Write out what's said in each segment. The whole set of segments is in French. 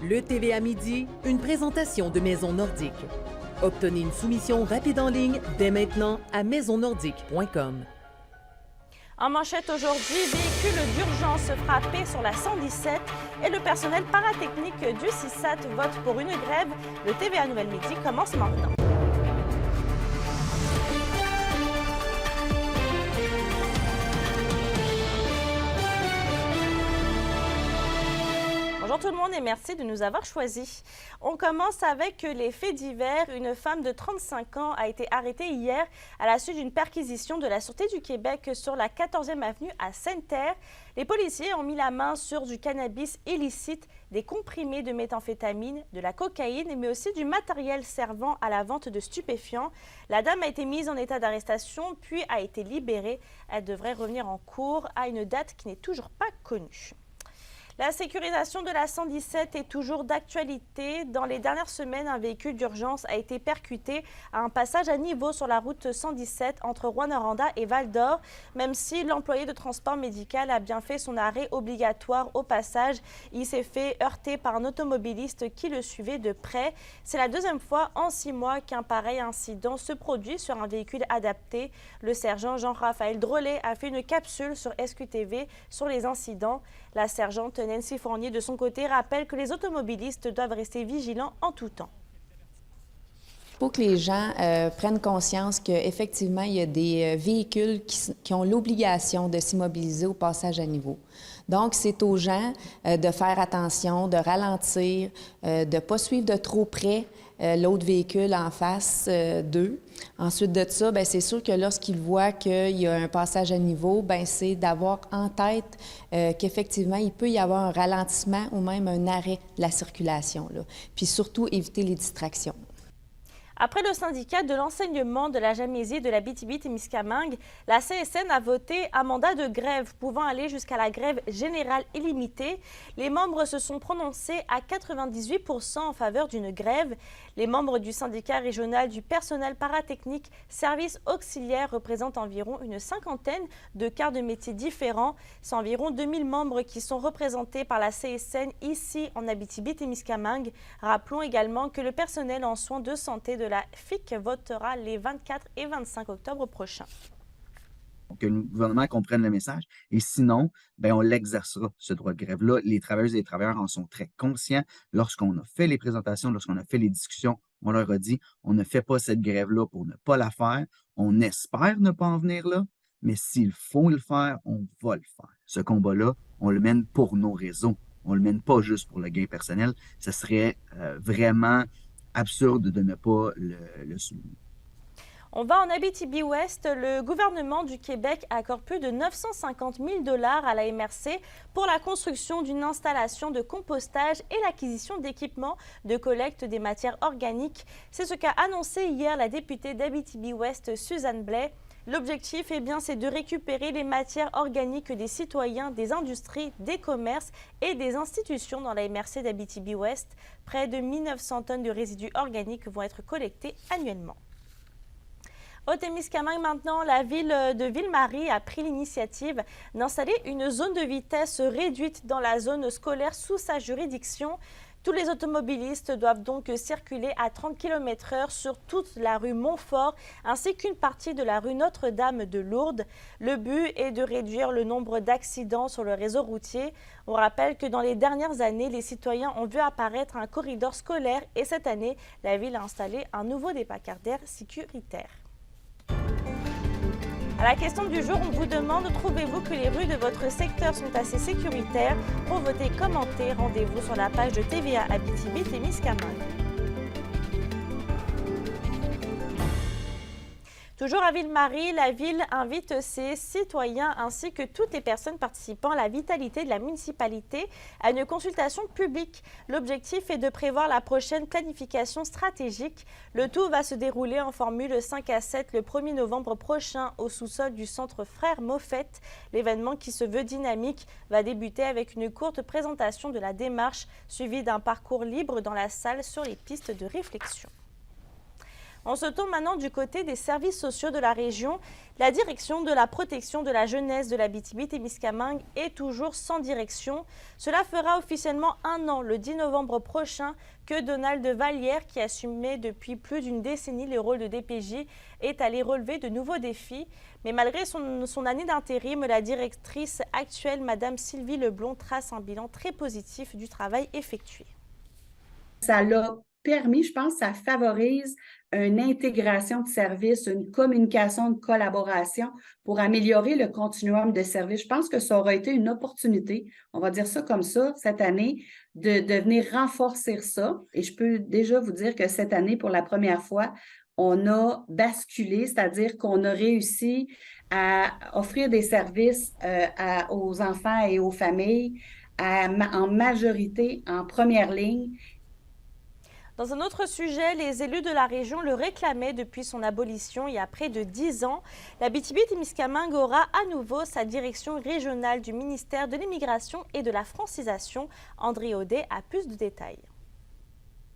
Le TVA Midi, une présentation de Maison Nordique. Obtenez une soumission rapide en ligne dès maintenant à maisonnordique.com. En manchette aujourd'hui, véhicule d'urgence frappé sur la 117 et le personnel paratechnique du CISAT vote pour une grève. Le TVA Nouvelle Midi commence maintenant. Bonjour tout le monde et merci de nous avoir choisis. On commence avec les faits divers. Une femme de 35 ans a été arrêtée hier à la suite d'une perquisition de la Sûreté du Québec sur la 14e avenue à Sainte-Terre. Les policiers ont mis la main sur du cannabis illicite, des comprimés de méthamphétamine, de la cocaïne, mais aussi du matériel servant à la vente de stupéfiants. La dame a été mise en état d'arrestation puis a été libérée. Elle devrait revenir en cours à une date qui n'est toujours pas connue. La sécurisation de la 117 est toujours d'actualité. Dans les dernières semaines, un véhicule d'urgence a été percuté à un passage à niveau sur la route 117 entre Rouyn-Noranda et Val-d'Or. Même si l'employé de transport médical a bien fait son arrêt obligatoire au passage, il s'est fait heurter par un automobiliste qui le suivait de près. C'est la deuxième fois en 6 mois qu'un pareil incident se produit sur un véhicule adapté. Le sergent Jean-Raphaël Drolet a fait une capsule sur SQTV sur les incidents. La sergente Nancy Fournier, de son côté, rappelle que les automobilistes doivent rester vigilants en tout temps. Il faut que les gens prennent conscience qu'effectivement, il y a des véhicules qui ont l'obligation de s'immobiliser au passage à niveau. Donc, c'est aux gens de faire attention, de ralentir, de ne pas suivre de trop près l'autre véhicule en face d'eux. Ensuite de ça, bien, c'est sûr que lorsqu'ils voient qu'il y a un passage à niveau, bien, c'est d'avoir en tête qu'effectivement, il peut y avoir un ralentissement ou même un arrêt de la circulation, là. Puis surtout, éviter les distractions. Après le syndicat de l'enseignement de la Gamésie et de l'Abitibi-Témiscamingue, la CSN a voté un mandat de grève pouvant aller jusqu'à la grève générale illimitée. Les membres se sont prononcés à 98% en faveur d'une grève. Les membres du syndicat régional du personnel paratechnique services auxiliaires représentent environ une cinquantaine de quarts de métiers différents. C'est environ 2000 membres qui sont représentés par la CSN ici en Abitibi-Témiscamingue. Rappelons également que le personnel en soins de santé de la FIC votera les 24 et 25 octobre prochains. Que le gouvernement comprenne le message. Et sinon, bien, on l'exercera, ce droit de grève-là. Les travailleuses et les travailleurs en sont très conscients. Lorsqu'on a fait les présentations, lorsqu'on a fait les discussions, on leur a dit, on ne fait pas cette grève-là pour ne pas la faire. On espère ne pas en venir là, mais s'il faut le faire, on va le faire. Ce combat-là, on le mène pour nos réseaux. On le mène pas juste pour le gain personnel. Ce serait vraiment absurde de ne pas le souligner. On va en Abitibi-Ouest. Le gouvernement du Québec accorde plus de 950 000 $ à la MRC pour la construction d'une installation de compostage et l'acquisition d'équipements de collecte des matières organiques. C'est ce qu'a annoncé hier la députée d'Abitibi-Ouest, Suzanne Blais. L'objectif, c'est de récupérer les matières organiques des citoyens, des industries, des commerces et des institutions dans la MRC d'Abitibi-Ouest. Près de 1900 tonnes de résidus organiques vont être collectés annuellement. Au Témiscamingue maintenant, la ville de Ville-Marie a pris l'initiative d'installer une zone de vitesse réduite dans la zone scolaire sous sa juridiction. Tous les automobilistes doivent donc circuler à 30 km/h sur toute la rue Montfort ainsi qu'une partie de la rue Notre-Dame de Lourdes. Le but est de réduire le nombre d'accidents sur le réseau routier. On rappelle que dans les dernières années, les citoyens ont vu apparaître un corridor scolaire et cette année, la ville a installé un nouveau débarcadère sécuritaire. À la question du jour, on vous demande, trouvez-vous que les rues de votre secteur sont assez sécuritaires? Pour voter, commenter, rendez-vous sur la page de TVA Abitibi-Témiscamingue. Toujours à Ville-Marie, la ville invite ses citoyens ainsi que toutes les personnes participant à la vitalité de la municipalité à une consultation publique. L'objectif est de prévoir la prochaine planification stratégique. Le tout va se dérouler en formule 5 à 7 le 1er novembre prochain au sous-sol du centre Frères Moffett. L'événement qui se veut dynamique va débuter avec une courte présentation de la démarche suivie d'un parcours libre dans la salle sur les pistes de réflexion. On se tourne maintenant du côté des services sociaux de la région. La direction de la protection de la jeunesse de l'Abitibi-Témiscamingue est toujours sans direction. Cela fera officiellement 1 an, le 10 novembre prochain, que Donald Vallière, qui assumait depuis plus d'une décennie le rôle de DPJ, est allé relever de nouveaux défis. Mais malgré son année d'intérim, la directrice actuelle, Mme Sylvie Leblond, trace un bilan très positif du travail effectué. Ça l'a permis, je pense, ça favorise une intégration de services, une communication, une collaboration pour améliorer le continuum de services. Je pense que ça aura été une opportunité, on va dire ça comme ça, cette année, de venir renforcer ça. Et je peux déjà vous dire que cette année, pour la première fois, on a basculé, c'est-à-dire qu'on a réussi à offrir des services aux enfants et aux familles en majorité, en première ligne. Dans un autre sujet, les élus de la région le réclamaient depuis son abolition il y a près de 10 ans. L'Abitibi-Témiscamingue aura à nouveau sa direction régionale du ministère de l'Immigration et de la Francisation. André Audet a plus de détails.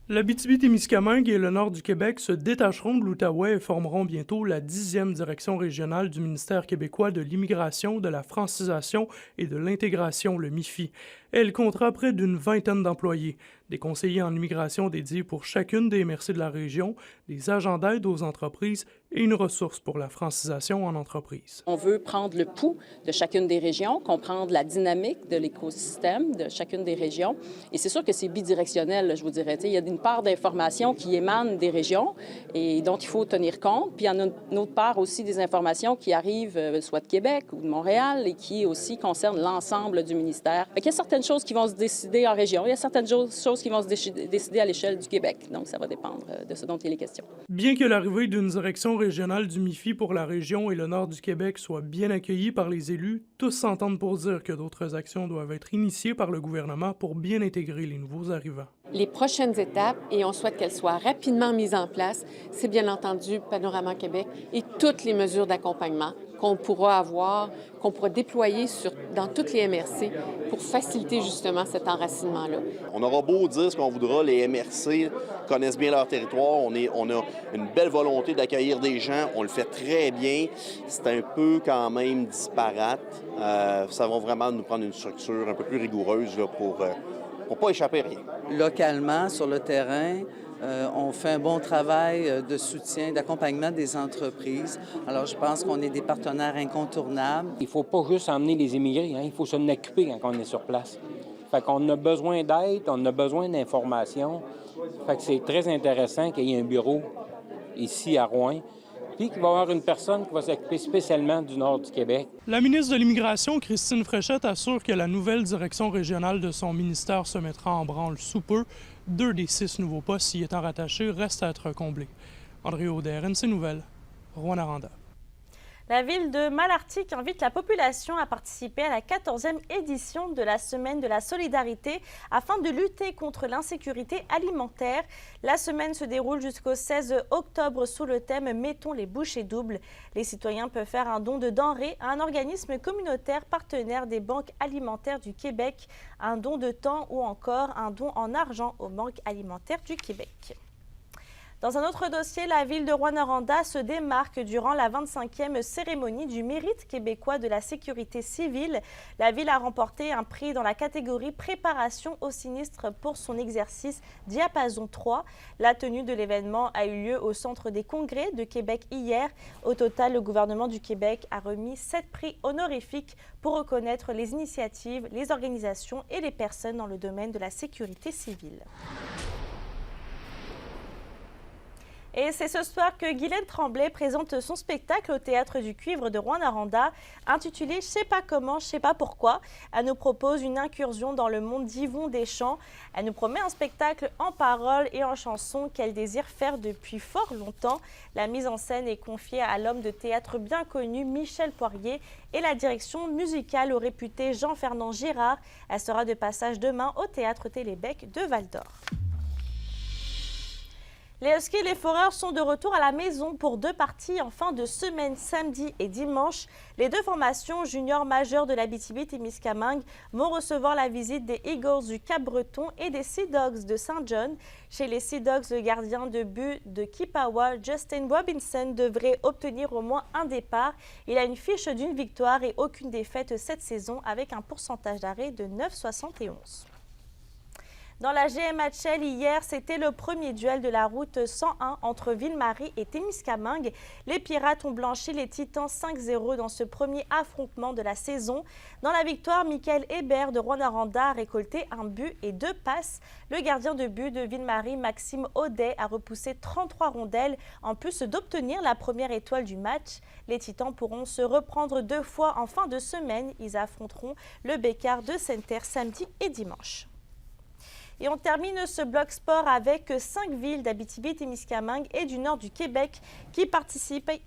L'Abitibi-Témiscamingue et le nord du Québec se détacheront de l'Outaouais et formeront bientôt la 10e direction régionale du ministère québécois de l'Immigration, de la Francisation et de l'Intégration, le MIFI. Elle comptera près d'une vingtaine d'employés, des conseillers en immigration dédiés pour chacune des MRC de la région, des agents d'aide aux entreprises et une ressource pour la francisation en entreprise. On veut prendre le pouls de chacune des régions, comprendre la dynamique de l'écosystème de chacune des régions. Et c'est sûr que c'est bidirectionnel, je vous dirais. Il y a une part d'informations qui émanent des régions et dont il faut tenir compte. Puis il y en a une autre part aussi des informations qui arrivent soit de Québec ou de Montréal et qui aussi concernent l'ensemble du ministère. Il y a certaines choses qui vont se décider en région, il y a certaines choses qui vont se décider à l'échelle du Québec. Donc ça va dépendre de ce dont il est question. Bien que l'arrivée d'une direction régionale du MIFI pour la région et le nord du Québec soit bien accueillie par les élus, tous s'entendent pour dire que d'autres actions doivent être initiées par le gouvernement pour bien intégrer les nouveaux arrivants. Les prochaines étapes, et on souhaite qu'elles soient rapidement mises en place, c'est bien entendu Panorama Québec et toutes les mesures d'accompagnement qu'on pourra avoir, qu'on pourra déployer dans toutes les MRC pour faciliter justement cet enracinement-là. On aura beau dire ce qu'on voudra, les MRC connaissent bien leur territoire, on a une belle volonté d'accueillir des gens, on le fait très bien, c'est un peu quand même disparate. Ça va vraiment nous prendre une structure un peu plus rigoureuse là, pour ne pas échapper à rien. Localement, sur le terrain, on fait un bon travail de soutien, d'accompagnement des entreprises. Alors, je pense qu'on est des partenaires incontournables. Il ne faut pas juste emmener les immigrés, il faut s'en occuper quand on est sur place. Fait qu'on a besoin d'aide, on a besoin d'informations. Fait que c'est très intéressant qu'il y ait un bureau ici à Rouen, puis qu'il va y avoir une personne qui va s'occuper spécialement du nord du Québec. La ministre de l'Immigration, Christine Fréchette, assure que la nouvelle direction régionale de son ministère se mettra en branle sous peu. 2 des 6 nouveaux postes y étant rattachés restent à être comblés. André Audet, RNC Nouvelles, Rouyn-Noranda. La ville de Malartic invite la population à participer à la 14e édition de la Semaine de la Solidarité afin de lutter contre l'insécurité alimentaire. La semaine se déroule jusqu'au 16 octobre sous le thème « Mettons les bouchées doubles ». Les citoyens peuvent faire un don de denrées à un organisme communautaire partenaire des banques alimentaires du Québec, un don de temps ou encore un don en argent aux banques alimentaires du Québec. Dans un autre dossier, la ville de Rouyn-Noranda se démarque durant la 25e cérémonie du mérite québécois de la sécurité civile. La ville a remporté un prix dans la catégorie préparation au sinistre pour son exercice Diapason 3. La tenue de l'événement a eu lieu au Centre des congrès de Québec hier. Au total, le gouvernement du Québec a remis 7 prix honorifiques pour reconnaître les initiatives, les organisations et les personnes dans le domaine de la sécurité civile. Et c'est ce soir que Guylaine Tremblay présente son spectacle au Théâtre du Cuivre de Rouyn-Noranda, intitulé « Je sais pas comment, je sais pas pourquoi ». Elle nous propose une incursion dans le monde d'Yvon Deschamps. Elle nous promet un spectacle en paroles et en chansons qu'elle désire faire depuis fort longtemps. La mise en scène est confiée à l'homme de théâtre bien connu Michel Poirier et la direction musicale au réputé Jean-Fernand Girard. Elle sera de passage demain au Théâtre Télébec de Val-d'Or. Les Huskies et les Foreurs sont de retour à la maison pour 2 parties en fin de semaine, samedi et dimanche. Les 2 formations juniors majeures de l'Abitibi-Témiscamingue vont recevoir la visite des Eagles du Cap-Breton et des Sea Dogs de Saint John. Chez les Sea Dogs, le gardien de but de Kipawa, Justin Robinson, devrait obtenir au moins un départ. Il a une fiche d'1 victoire et aucune défaite cette saison avec un pourcentage d'arrêt de 9,71. Dans la GMHL, hier, c'était le premier duel de la route 101 entre Ville-Marie et Témiscamingue. Les Pirates ont blanchi les Titans 5-0 dans ce premier affrontement de la saison. Dans la victoire, Michael Hébert de Rwanda a récolté un but et 2 passes. Le gardien de but de Ville-Marie, Maxime Audet, a repoussé 33 rondelles, en plus d'obtenir la première étoile du match. Les Titans pourront se reprendre 2 fois en fin de semaine. Ils affronteront le Bécard de Sainte-Terre samedi et dimanche. Et on termine ce bloc sport avec 5 villes d'Abitibi-Témiscamingue et du nord du Québec qui participent à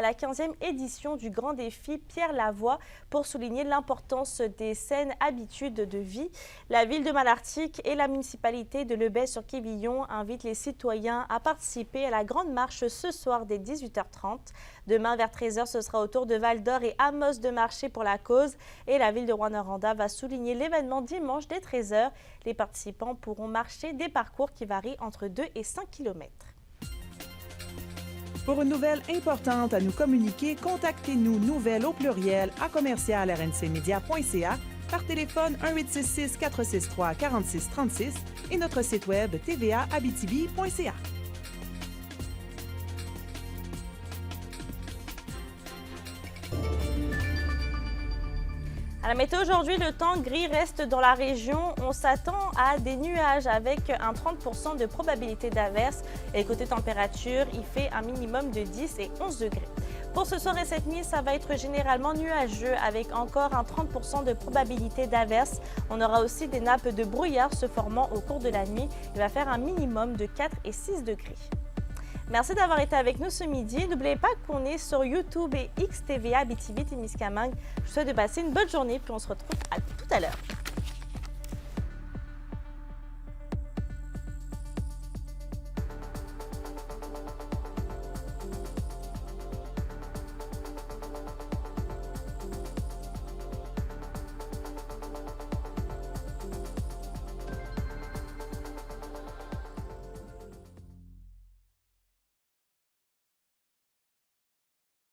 la 15e édition du Grand Défi Pierre Lavoie pour souligner l'importance des saines habitudes de vie. La ville de Malartic et la municipalité de Lebey-sur-Quévillon invitent les citoyens à participer à la grande marche ce soir dès 18h30. Demain vers 13h, ce sera au tour de Val-d'Or et Amos de marcher pour la cause. Et la ville de Rwanda va souligner l'événement dimanche dès 13h. Les participants pourront marcher des parcours qui varient entre 2 et 5 km. Pour une nouvelle importante à nous communiquer, contactez-nous nouvelles au pluriel à commercial-rncmedia.ca par téléphone 1-866-463-4636 et notre site web tvaabitibi.ca. À la météo aujourd'hui, le temps gris reste dans la région. On s'attend à des nuages avec un 30% de probabilité d'averse. Et côté température, il fait un minimum de 10 et 11 degrés. Pour ce soir et cette nuit, ça va être généralement nuageux avec encore un 30% de probabilité d'averse. On aura aussi des nappes de brouillard se formant au cours de la nuit. Il va faire un minimum de 4 et 6 degrés. Merci d'avoir été avec nous ce midi. N'oubliez pas qu'on est sur YouTube et XTVA Abitibi-Témiscamingue. Je vous souhaite de passer une bonne journée puis on se retrouve tout à l'heure.